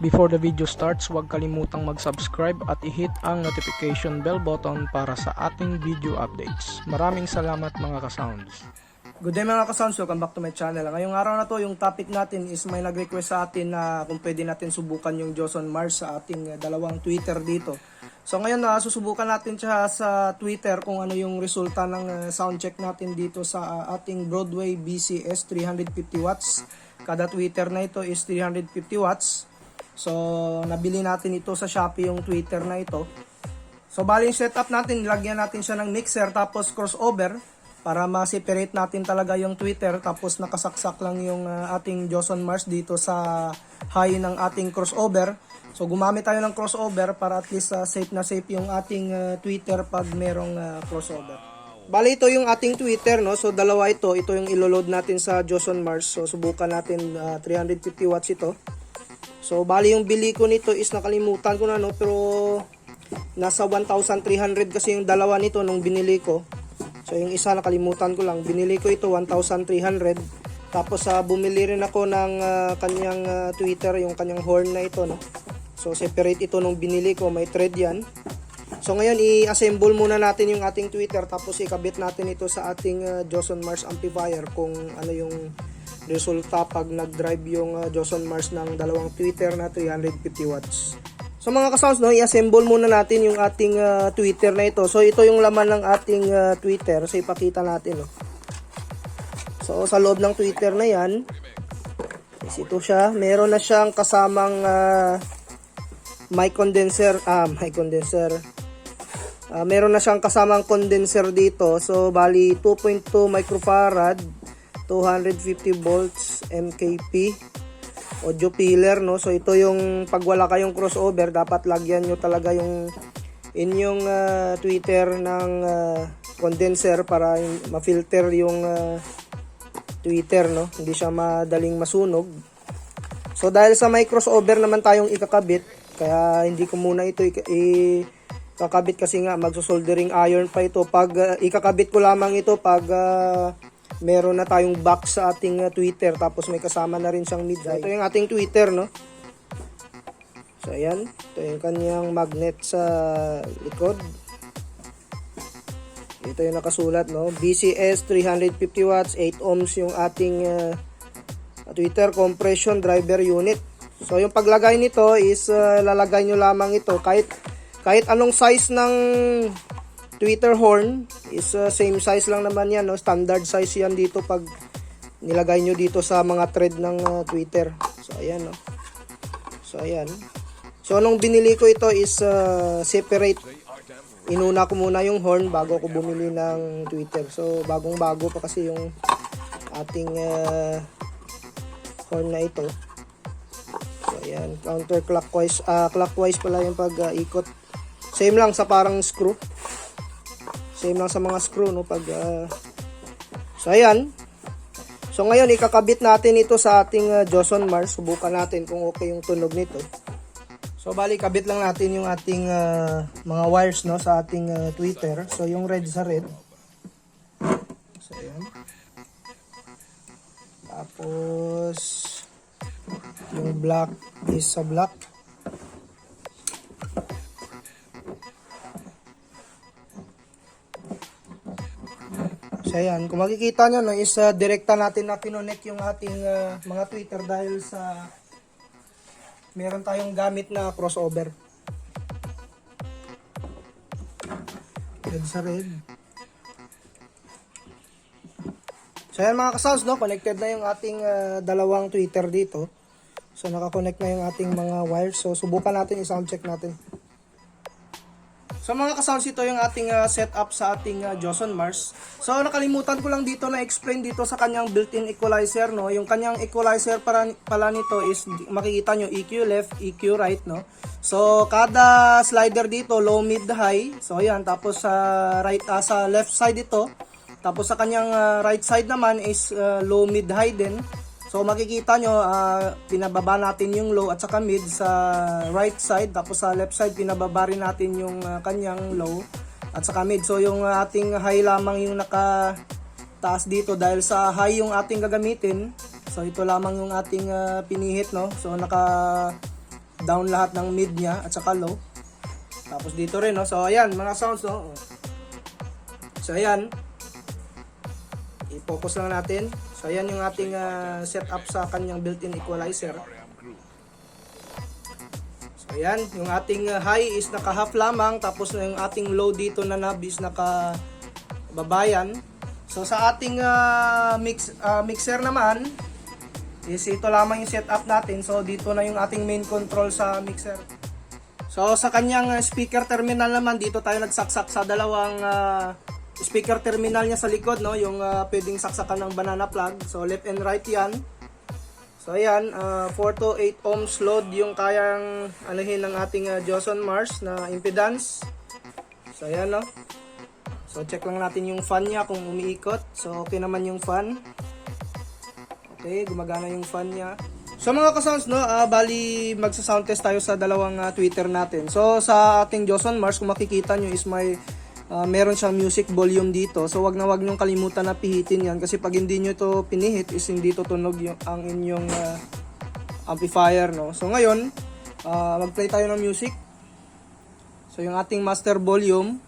Before the video starts, huwag kalimutang mag-subscribe at i-hit ang notification bell button para sa ating video updates. Maraming salamat mga ka-sounds. Good day mga ka-sounds, welcome back to my channel. Ngayong araw na to, yung topic natin is may nag-request sa atin na kung pwede natin subukan yung Joss on Mars sa ating dalawang Twitter dito. So ngayon susubukan natin siya sa Twitter kung ano yung resulta ng sound check natin dito sa ating Broadway BCS 350 watts. Kada Twitter na ito is 350 watts. So nabili natin ito sa Shopee yung Twitter na ito. So bali yung setup natin, lagyan natin siya ng mixer tapos crossover para ma-separate natin talaga yung Twitter, tapos nakasaksak lang yung ating Joss on Mars dito sa high ng ating crossover. So gumamit tayo ng crossover para at least safe na safe yung ating Twitter pag merong crossover. Bali ito yung ating Twitter, no? So dalawa ito yung iloload natin sa Joss on Mars. So subukan natin 350 watts ito. So bali yung bili ko nito is nakalimutan ko na, no, pero nasa 1,300 kasi yung dalawa nito nung binili ko. So yung isa nakalimutan ko lang, binili ko ito 1,300. Tapos bumili rin ako ng kanyang Twitter, yung kanyang horn na ito, no. So separate ito nung binili ko, may thread yan. So ngayon i-assemble muna natin yung ating Twitter, tapos ikabit natin ito sa ating Joss on Mars amplifier kung ano yung resulta pag nag-drive yung Joss on Mars ng dalawang Twitter na 350 watts. So mga ka-sounds, no, i-assemble muna natin yung ating Twitter na ito. So ito yung laman ng ating Twitter. So ipakita natin, no. So sa loob ng Twitter na yan, is ito siya. Meron na siyang kasamang mic condenser. Meron na siyang kasamang condenser dito. So bali 2.2 microfarad, 250 volts MKP audio filler, no. So ito yung pag wala kayong crossover, dapat lagyan nyo talaga yung inyong Twitter ng condenser para ma-filter yung Twitter, no, hindi siya madaling masunog. So dahil sa may crossover naman tayong ikakabit, kaya hindi ko muna ito ikakabit kasi nga magso-soldering iron pa ito. Pag ikakabit ko lamang ito pag meron na tayong box sa ating Twitter, tapos may kasama na rin siyang mid-high. Ito yung ating Twitter, no. So ayan, ito yung kanyang magnet sa likod. Ito yung nakasulat, no, BCS 350 watts, 8 ohms yung ating Twitter compression driver unit. So yung paglagay nito is lalagay nyo lamang ito kahit anong size ng Twitter horn is same size lang naman yan, no? Standard size yan dito pag nilagay nyo dito sa mga thread ng Twitter. So ayan, no. So ayan. So nung binili ko ito is separate. Inuna ko muna yung horn bago ko bumili ng Twitter. So bagong bago pa kasi yung ating horn na ito. So ayan, counterclockwise, clockwise pala yung pag-ikot. Same lang sa parang screw. Same lang sa mga screw, no, pag so ayan. So ngayon ikakabit natin ito sa ating Joss on Mars. Subukan natin kung okay yung tunog nito. So bali kabit lang natin yung ating mga wires, no, sa ating Twitter. So yung red sa red. So ayan. Tapos yung black is sa black. So ayan, kung makikita nyo, no, is direkta natin na kinonect yung ating mga Twitter dahil sa meron tayong gamit na crossover. Red sa red. So ayan mga ka-sounds, no, connected na yung ating dalawang Twitter dito. So nakakonect na yung ating mga wires. So subukan natin, i-sound check natin. So mga ka-sounds, ito yung ating setup sa ating Joss on Mars. So nakalimutan ko lang dito na explain dito sa kanyang built-in equalizer, no. Yung kanyang equalizer pala nito is makikita nyo EQ left, EQ right, no. So kada slider dito low, mid, high. So ayan, tapos sa sa left side ito. Tapos sa kanyang right side naman is low, mid, high din. So makikita nyo, pinababa natin yung low at saka mid sa right side. Tapos sa left side, pinababa rin natin yung kanyang low at saka mid. So yung ating high lamang yung nakataas dito dahil sa high yung ating gagamitin. So ito lamang yung ating pinihit, no. So naka down lahat ng mid niya at saka low. Tapos dito rin, no. So ayan mga sounds, no. So ayan, i-focus lang natin. So ayan yung ating setup sa kanyang built-in equalizer. So ayan, yung ating high is naka half lamang, tapos yung ating low dito na knob is naka babayan. So sa ating mixer naman is ito lamang yung setup natin. So dito na yung ating main control sa mixer. So sa kanyang speaker terminal naman, dito tayo nagsaksak sa dalawang speaker terminal niya sa likod, no, yung pwedeng saksakan ng banana plug. So left and right yan. So ayan, 4 to 8 ohms load yung kayang anuhin ng ating Joson Mars na impedance. So ayan, no. So check lang natin yung fan niya kung umiikot. So okay naman yung fan. Okay, gumagana yung fan niya. So mga ka-sounds, no, bali magsa-sound test tayo sa dalawang tweeter natin. So sa ating Joson Mars, kung makikita nyo is may meron siyang music volume dito. So wag nyo kalimutan na pihitin yan, kasi pag hindi nyo ito pinihit is hindi tutunog ang inyong amplifier, no. So ngayon, mag-play tayo ng music. So yung ating master volume.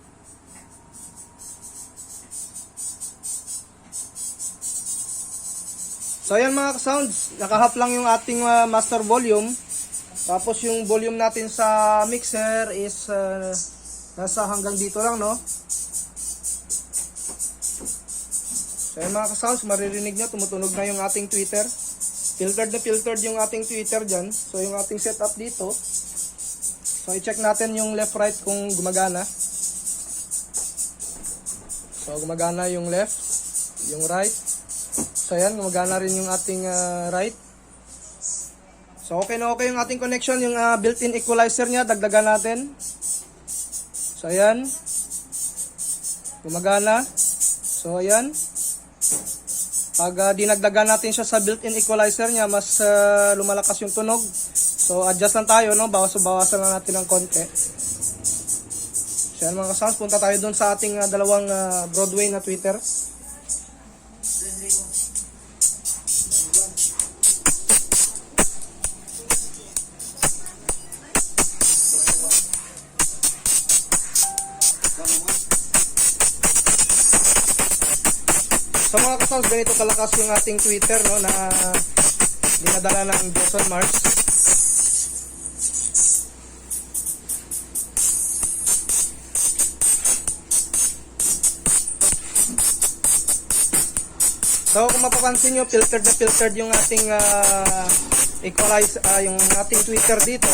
So ayan mga sounds, naka-half lang yung ating master volume. Tapos yung volume natin sa mixer is nasa hanggang dito lang, no. So ayan mga ka-sounds, maririnig nyo, tumutunog na yung ating tweeter. Filtered na filtered yung ating tweeter dyan. So yung ating setup dito. So i-check natin yung left right kung gumagana. So gumagana yung left, yung right. So ayan, gumagana rin yung ating right. So okay na okay yung ating connection. Yung built-in equalizer nya, dagdagan natin. So ayan, gumagana. So ayan, pag dinagdagan natin siya sa built-in equalizer nya, mas lumalakas yung tunog. So adjust lang tayo, no, bawasan lang natin ng konti. So ayan mga ka-sounds, punta tayo dun sa ating dalawang Broadway na tweeter. So mga ka-sounds, ganito kalakas yung ating tweeter, no, na dinadala ng Joson Mars. So kung mapapansin nyo, filtered na filtered yung ating equalize, yung ating tweeter dito.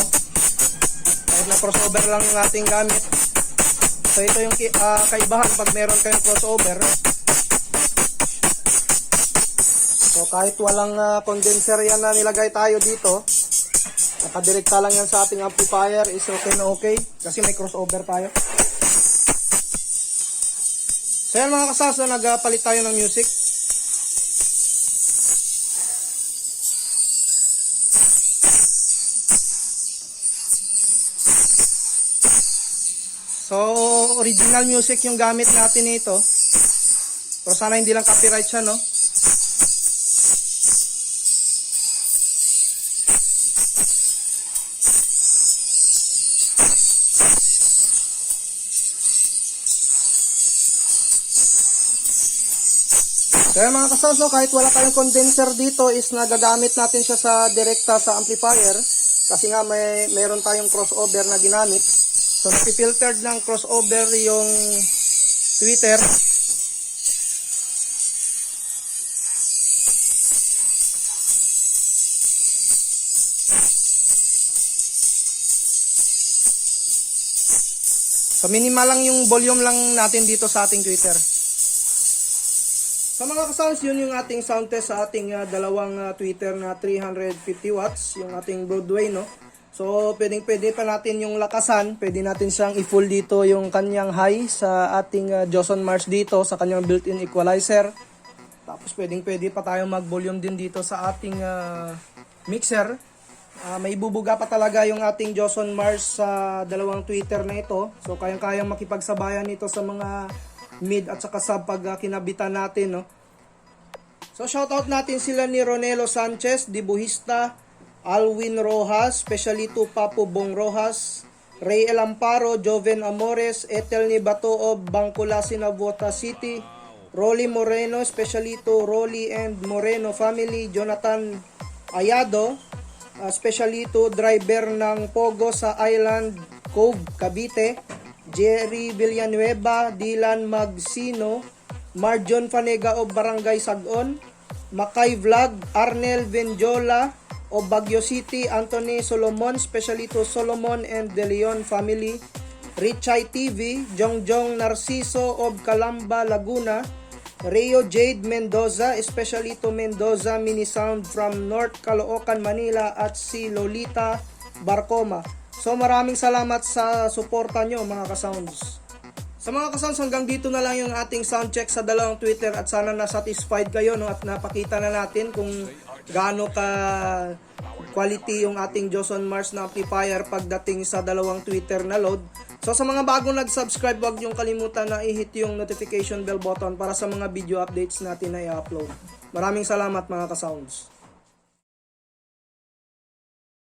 Kahit na crossover lang yung ating gamit. So ito yung kaibahan pag meron kayong crossover. So kahit walang condenser yan na nilagay tayo dito, nakadirekta lang yan sa ating amplifier, is okay na okay, kasi may crossover tayo. So yan mga kasaso, nagpalit tayo ng music. So original music yung gamit natin nito. Pero sana hindi lang copyright siya, no. Kaya mga kasounds, no, kahit wala tayong condenser dito is nagagamit natin siya sa direkta sa amplifier, kasi nga mayroon tayong crossover na ginamit. So napipiltered ng crossover yung tweeter. So minimal lang yung volume lang natin dito sa ating tweeter. So mga ka-sounds, yun yung ating sound test sa ating dalawang tweeter na 350 watts, yung ating Broadway, no. So pwede pa natin yung lakasan, pwede natin siyang i-full dito yung kanyang high sa ating Joson Mars dito sa kanyang built-in equalizer. Tapos pwede pa tayo mag-volume din dito sa ating mixer. May bubuga pa talaga yung ating Joson Mars sa dalawang tweeter na ito. So kayang-kayang makipagsabayan nito sa mga mid at saka sub pag kinabitan natin, no. So shoutout natin sila ni Ronelo Sanchez, Dibuhista, Alwin Rojas, especially to Papo Bong Rojas, Ray El Amparo, Joven Amores, Ethel ni Batoob, Bangkula Sinabuota City, Rolly Moreno, especially to Rolly and Moreno family, Jonathan Ayado, especially to driver ng Pogo sa Island Cove, Cavite, Jerry Villanueva, Dylan Magsino, Marjon Fanega of Barangay Sagon, Makay Vlog, Arnel Venjola of Baguio City, Anthony Solomon, especially to Solomon and De Leon family, Richay TV, Jongjong Narciso of Calamba, Laguna, Rio Jade Mendoza, especially to Mendoza Mini Sound from North Caloocan, Manila, at si Lolita Barcoma. So maraming salamat sa suporta nyo mga ka-sounds. Sa mga ka-sounds, hanggang dito na lang yung ating sound check sa dalawang Twitter at sana na-satisfied kayo, no? At napakita na natin kung gaano ka quality yung ating Joson Mars na amplifier pagdating sa dalawang Twitter na load. So sa mga bagong nag-subscribe, huwag niyong kalimutan na i-hit yung notification bell button para sa mga video updates natin na i-upload. Maraming salamat mga ka-sounds.